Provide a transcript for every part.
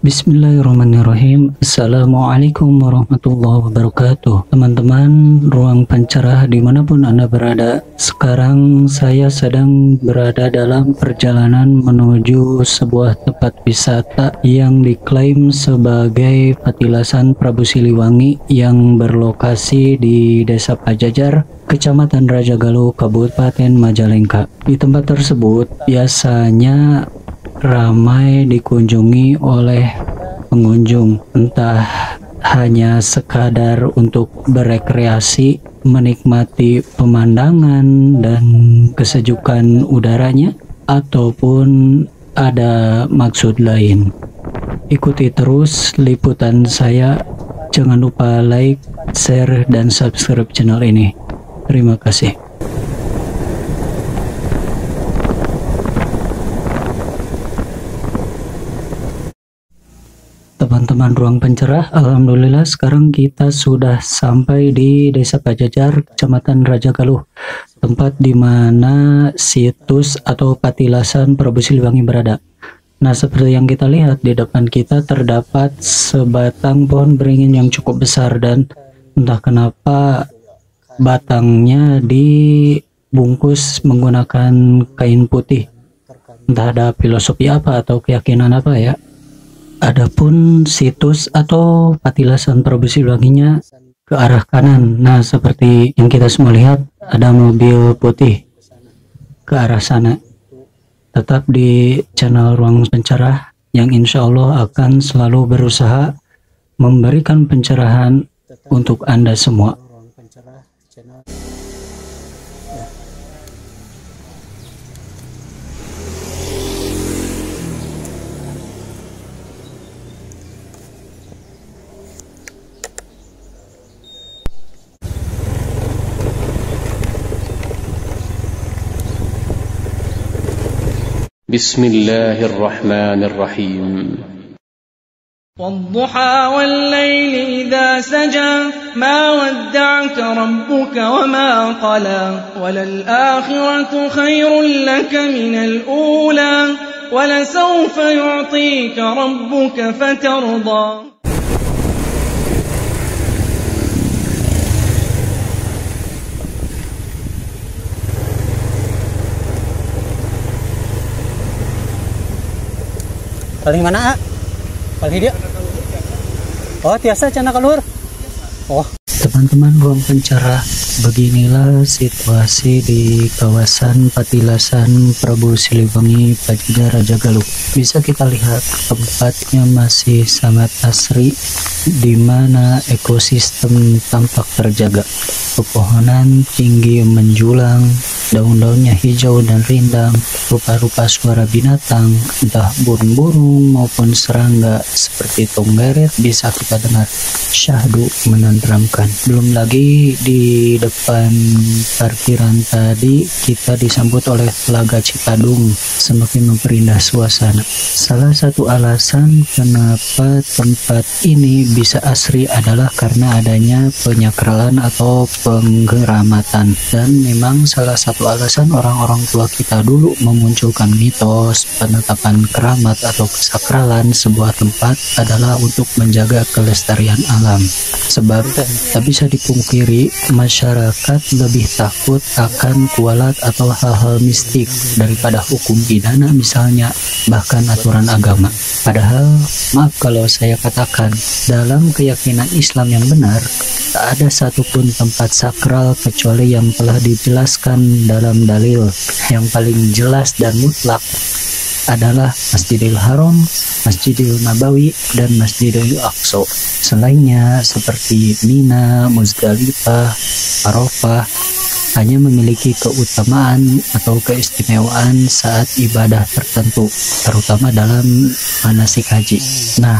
Bismillahirrahmanirrahim. Assalamualaikum warahmatullahi wabarakatuh. Teman-teman ruang pencerah dimanapun Anda berada, sekarang saya sedang berada dalam perjalanan menuju sebuah tempat wisata yang diklaim sebagai Petilasan Prabu Siliwangi yang berlokasi di Desa Pajajar, Kecamatan Rajagaluh, Kabupaten Majalengka. Di tempat tersebut biasanya ramai dikunjungi oleh pengunjung, entah hanya sekadar untuk berekreasi, menikmati pemandangan dan kesejukan udaranya, ataupun ada maksud lain. Ikuti terus liputan saya, jangan lupa like, share, dan subscribe channel ini. Terima kasih. Teman-teman ruang pencerah, alhamdulillah sekarang kita sudah sampai di Desa Pajajar, Kecamatan Rajagaluh, tempat di mana situs atau Petilasan Prabu Siliwangi berada. Nah, seperti yang kita lihat di depan kita terdapat sebatang pohon beringin yang cukup besar, dan entah kenapa batangnya dibungkus menggunakan kain putih. Entah ada filosofi apa atau keyakinan apa ya. Adapun situs atau Petilasan Prabu Siliwanginya ke arah kanan. Nah, seperti yang kita semua lihat, ada mobil putih ke arah sana. Tetap di channel Ruang Pencerah yang insya Allah akan selalu berusaha memberikan pencerahan untuk Anda semua. بسم الله الرحمن الرحيم والضحى والليل إذا سجى ما ودعك ربك وما قلى وللآخرة خير لك من الأولى ولسوف يعطيك ربك فترضى. Paling mana? Paling dia. Oh, tiasa cana kalur. Oh, teman-teman ruang pencerah, beginilah situasi di kawasan Petilasan Prabu Siliwangi Pajajar Rajagaluh. Bisa kita lihat tempatnya masih sangat asri, di mana ekosistem tampak terjaga. Pepohonan tinggi menjulang, daun-daunnya hijau dan rindang, rupa-rupa suara binatang, entah burung-burung maupun serangga seperti tonggeret bisa kita dengar. Syahdu menenteramkan. Belum lagi di depan parkiran tadi kita disambut oleh Telaga Cikadung, semakin memperindah suasana. Salah satu alasan kenapa tempat ini bisa asri adalah karena adanya penyakralan atau penggeramatan, dan memang salah satu alasan orang-orang tua kita dulu memunculkan mitos penetapan keramat atau kesakralan sebuah tempat adalah untuk menjaga kelestarian alam. Sebab tak bisa dipungkiri, masyarakat lebih takut akan kualat atau hal-hal mistik daripada hukum pidana misalnya, bahkan aturan agama. Padahal, maaf kalau saya katakan, dalam keyakinan Islam yang benar, tak ada satupun tempat sakral kecuali yang telah dijelaskan dalam dalil. Yang paling jelas dan mutlak adalah Masjidil Haram, Masjidil Nabawi, dan Masjidil Aqsa. Selainnya seperti Mina, Muzdalifah, Arafah hanya memiliki keutamaan atau keistimewaan saat ibadah tertentu, terutama dalam manasik haji. Nah,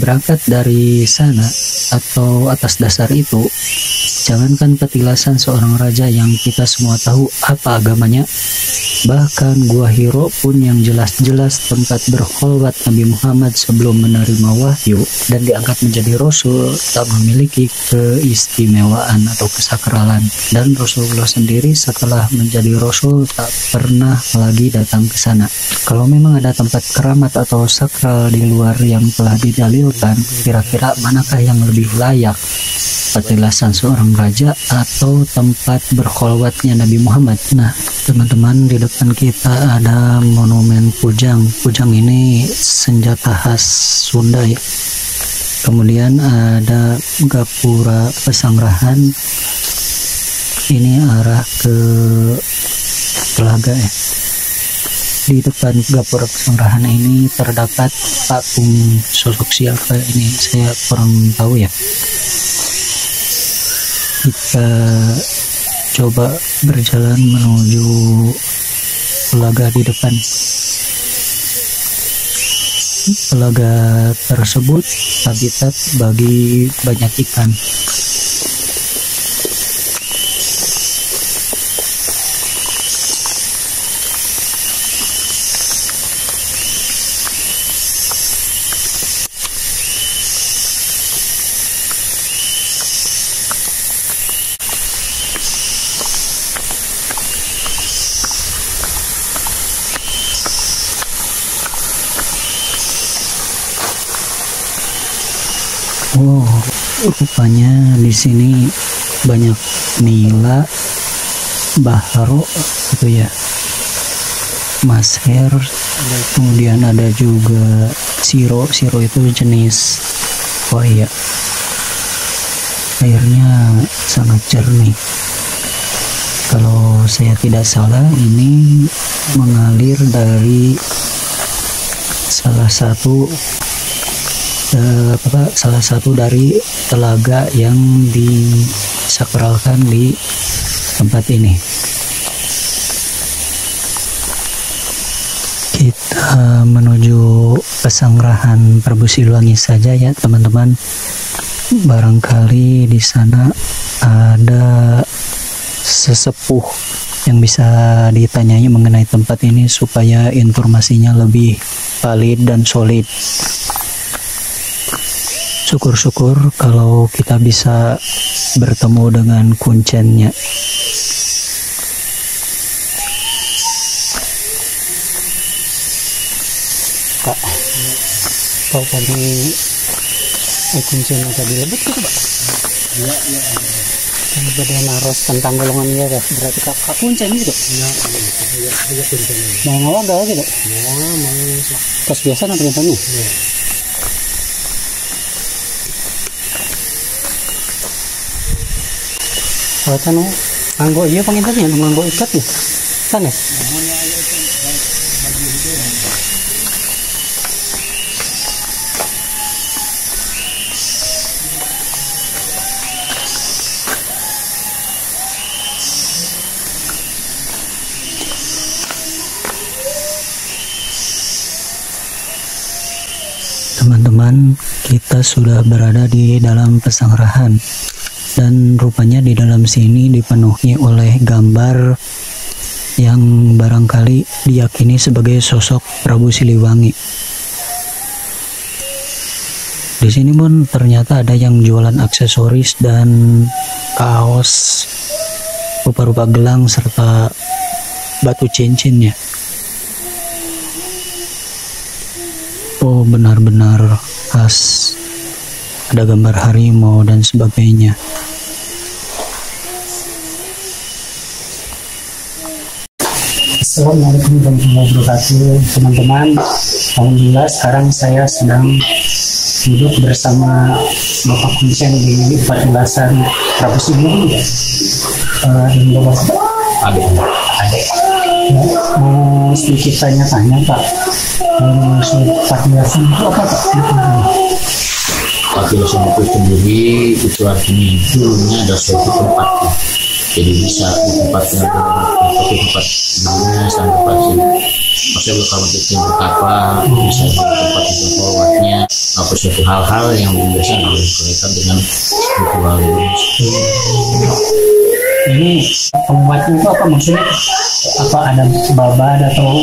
berangkat dari sana atau atas dasar itu, jangankan petilasan seorang raja yang kita semua tahu apa agamanya, Bahkan Gua Hiro pun yang jelas-jelas tempat berkholwat Nabi Muhammad sebelum menerima wahyu dan diangkat menjadi Rasul tak memiliki keistimewaan atau kesakralan. Dan Rasulullah sendiri setelah menjadi Rasul tak pernah lagi datang ke sana. Kalau memang ada tempat keramat atau sakral di luar yang telah didalilkan, kira-kira manakah yang lebih layak? Petilasan seorang raja atau tempat berkholwatnya Nabi Muhammad? Nah, teman-teman, di depan kita ada monumen Pujang. Pujang ini senjata khas Sunda ya. Kemudian ada Gapura Pesanggrahan. Ini arah ke Telaga ya. Di depan Gapura Pesanggrahan ini terdapat patung sosok siapa ini saya kurang tahu ya. Kita coba berjalan menuju telaga di depan. Telaga tersebut habitat bagi banyak ikan. Oh, rupanya di sini banyak nila, baharo gitu ya, masher, kemudian ada juga siro. Siro itu jenis, oh iya, airnya sangat jernih. Kalau saya tidak salah, ini mengalir dari salah satu dari telaga yang disakralkan di tempat ini. Kita menuju Pesanggrahan Prabu Siliwangi saja ya teman-teman. Barangkali di sana ada sesepuh yang bisa ditanyai mengenai tempat ini supaya informasinya lebih valid dan solid. Syukur-syukur kalau kita bisa bertemu dengan kuncennya. Pak, kau tadi kuncennya tadi lebet gitu Pak? Iya. Yang beda naros tentang golongan dia ya, berarti kak kuncen gitu? Iya kuncen. Mau ngawagal gitu? Mau. Kos biasa nanti kuncenya? Iya. Oh, kan nganggo iya pengintasnya, nganggo ikat ya, kan ya? Teman-teman, kita sudah berada di dalam Pesanggrahan. Dan rupanya di dalam sini dipenuhi oleh gambar yang barangkali diyakini sebagai sosok Prabu Siliwangi. Di sini pun ternyata ada yang jualan aksesoris dan kaos rupa-rupa gelang serta batu cincinnya. Oh, benar-benar khas. Ada gambar harimau dan sebagainya. Assalamualaikum warahmatullahi wabarakatuh teman-teman. Alhamdulillah sekarang saya sedang duduk bersama Bapak Kuncen di petilasan Prabu Siliwangi dan Bapak Adek. Mau sedikit tanya-tanya Pak, petilasan itu apa Pak? Petilasan itu sendiri itu artinya dulunya ada suatu tempat ya. Jadi bisa di tempatnya tempat mana sampai tempat sini. Maksudnya kalau kita berkapa bisa di tempat itu forwardnya apa suatu hal-hal yang biasa harus berkaitan dengan ritual ini. Ini pembuatnya itu apa maksudnya? apa ada babat atau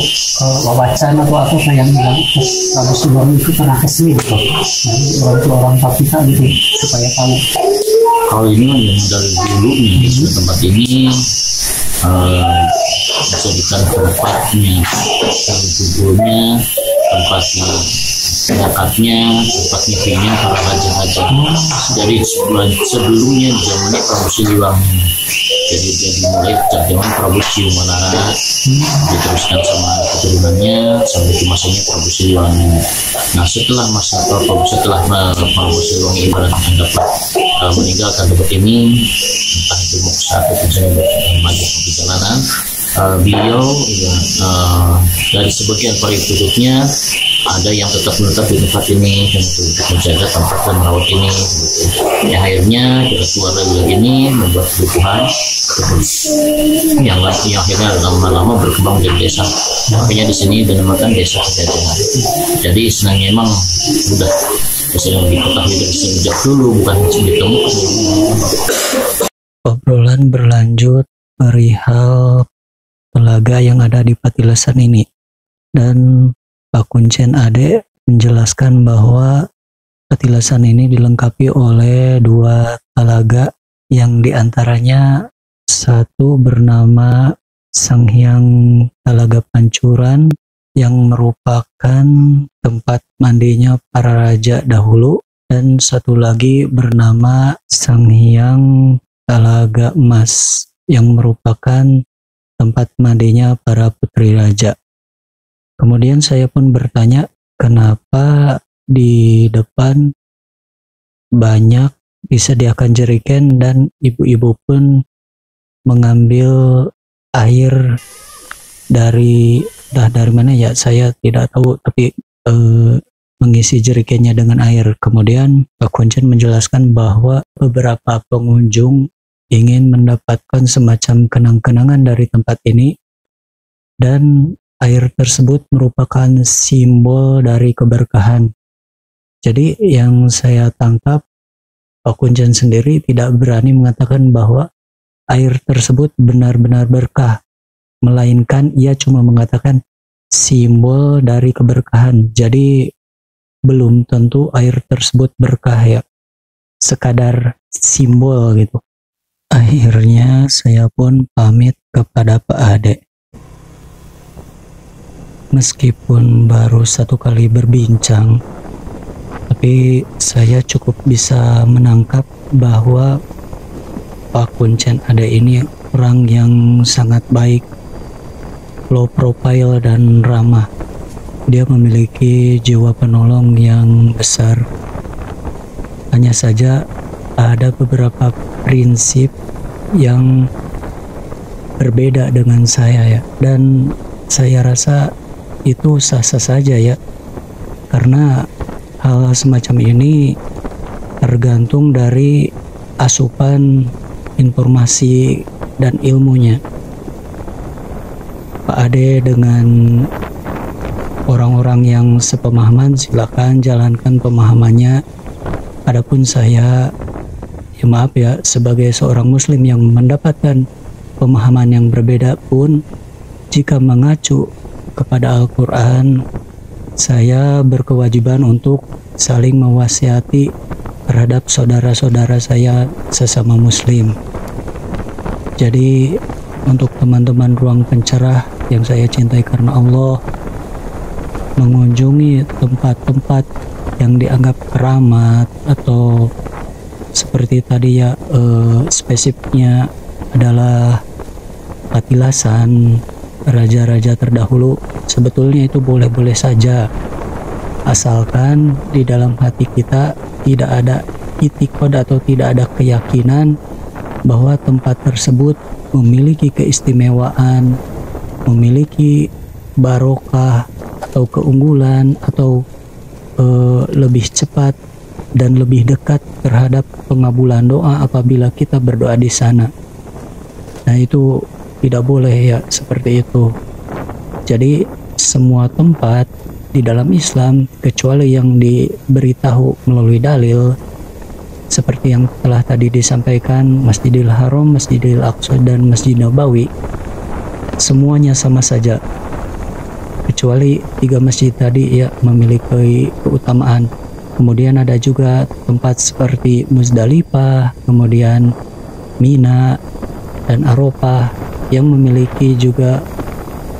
wawacan atau apa yang bilang Prabu Siliwangi itu pernah kesini gitu. Jadi orang tua kita gitu supaya tahu. Kalau ini memang dari dulu nih tempat ini dijadikan tempatnya, kumpulnya, tempatnya zakatnya, tempat meetingnya para raja-raja. Dari sebelumnya di zamannya Prabu Siliwangi. Jadi dia dimulai sejak zaman Prabu Siumanara, diteruskan sama keturunannya sampai ke masanya Prabu Siliwangi. Nah setelah Prabu Siliwangi dapat meninggalkan tempat ini, entah itu moksa atau misalnya maju ke perjalanan, beliau dari sebagian para ikutnya ada yang tetap menetap di tempat ini dan untuk menjaga tempat dan merawat ini gitu. Ya akhirnya kita keluar dari ini membuat kebutuhan yang akhirnya lama-lama berkembang menjadi desa. Makanya di sini dinamakan Desa Pejajahan. Jadi senangnya emang udah yang diketahui dari sejak dulu, bukan ditemukan. Obrolan berlanjut perihal telaga yang ada di Patilasan ini, dan Pak Kuncen Ade menjelaskan bahwa Patilasan ini dilengkapi oleh 2 telaga yang diantaranya satu bernama Sanghyang Talaga Pancuran yang merupakan tempat mandinya para raja dahulu, dan satu lagi bernama Sanghyang Talaga Emas yang merupakan tempat mandinya para putri raja. Kemudian saya pun bertanya kenapa di depan banyak disediakan jerigen dan ibu-ibu pun mengambil air dari mana ya, saya tidak tahu, tapi mengisi jerigennya dengan air. Kemudian Pak Kuncen menjelaskan bahwa beberapa pengunjung ingin mendapatkan semacam kenang-kenangan dari tempat ini, dan air tersebut merupakan simbol dari keberkahan. Jadi yang saya tangkap, Pak Kuncen sendiri tidak berani mengatakan bahwa air tersebut benar-benar berkah, melainkan ia cuma mengatakan simbol dari keberkahan. Jadi belum tentu air tersebut berkah ya, sekadar simbol gitu. Akhirnya saya pun pamit kepada Pak Ade. Meskipun baru 1 kali berbincang, tapi saya cukup bisa menangkap bahwa Pak Kuncen Ade ini orang yang sangat baik, low profile dan ramah. Dia memiliki jiwa penolong yang besar. Hanya saja ada beberapa prinsip yang berbeda dengan saya ya, dan saya rasa itu sah-sah saja ya, karena hal semacam ini tergantung dari asupan informasi dan ilmunya. Pak Ade dengan orang-orang yang sepemahaman silakan jalankan pemahamannya. Adapun saya, ya maaf ya, sebagai seorang muslim yang mendapatkan pemahaman yang berbeda pun, jika mengacu kepada Al-Quran, saya berkewajiban untuk saling mewasiati terhadap saudara-saudara saya sesama muslim. Jadi untuk teman-teman ruang pencerah yang saya cintai karena Allah, mengunjungi tempat-tempat yang dianggap keramat atau seperti tadi ya, spesifiknya adalah Patilasan, raja-raja terdahulu, sebetulnya itu boleh-boleh saja, asalkan di dalam hati kita tidak ada itikad atau tidak ada keyakinan bahwa tempat tersebut memiliki keistimewaan, memiliki barokah atau keunggulan, atau lebih cepat dan lebih dekat terhadap pengabulan doa apabila kita berdoa di sana. Nah itu tidak boleh ya, seperti itu. Jadi semua tempat di dalam Islam, kecuali yang diberitahu melalui dalil seperti yang telah tadi disampaikan, Masjidil Haram, Masjidil Aqsa, dan Masjid Nabawi, semuanya sama saja, kecuali 3 masjid tadi ya memiliki keutamaan. Kemudian ada juga tempat seperti Muzdalifah, kemudian Mina dan Arafah yang memiliki juga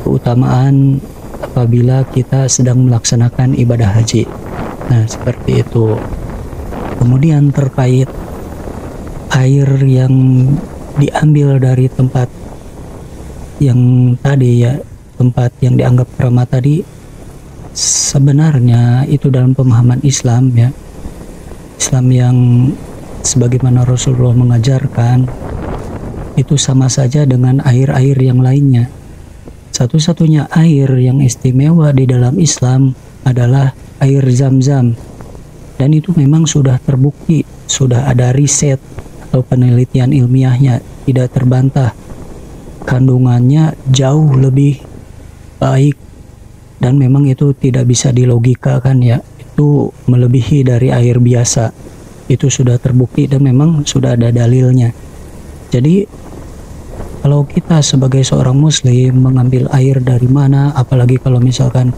keutamaan apabila kita sedang melaksanakan ibadah haji. Nah, seperti itu. Kemudian terkait air yang diambil dari tempat yang tadi ya, tempat yang dianggap keramat tadi, sebenarnya itu dalam pemahaman Islam ya, Islam yang sebagaimana Rasulullah mengajarkan itu sama saja dengan air-air yang lainnya. Satu-satunya air yang istimewa di dalam Islam adalah air Zam-Zam, dan itu memang sudah terbukti, sudah ada riset atau penelitian ilmiahnya, tidak terbantah, kandungannya jauh lebih baik, dan memang itu tidak bisa dilogikakan ya, itu melebihi dari air biasa, itu sudah terbukti dan memang sudah ada dalilnya. Jadi kalau kita sebagai seorang muslim mengambil air dari mana, apalagi kalau misalkan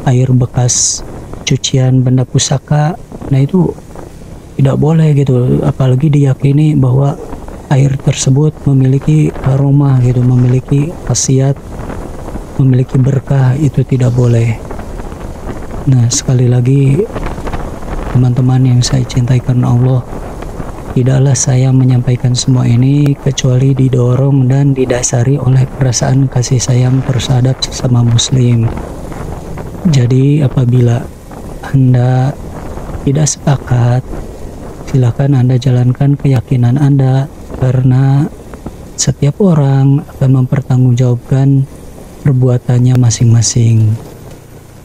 air bekas cucian benda pusaka, nah itu tidak boleh gitu, apalagi diyakini bahwa air tersebut memiliki aroma gitu, memiliki khasiat, memiliki berkah, itu tidak boleh. Nah, sekali lagi teman-teman yang saya cintai karena Allah, tidaklah saya menyampaikan semua ini kecuali didorong dan didasari oleh perasaan kasih sayang terhadap sesama muslim. Jadi apabila Anda tidak sepakat, silakan Anda jalankan keyakinan Anda, karena setiap orang akan mempertanggungjawabkan perbuatannya masing-masing.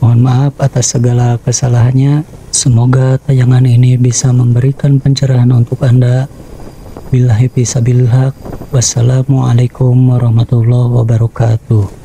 Mohon maaf atas segala kesalahannya. Semoga tayangan ini bisa memberikan pencerahan untuk Anda. Billahi fisabilillah. Wassalamualaikum warahmatullahi wabarakatuh.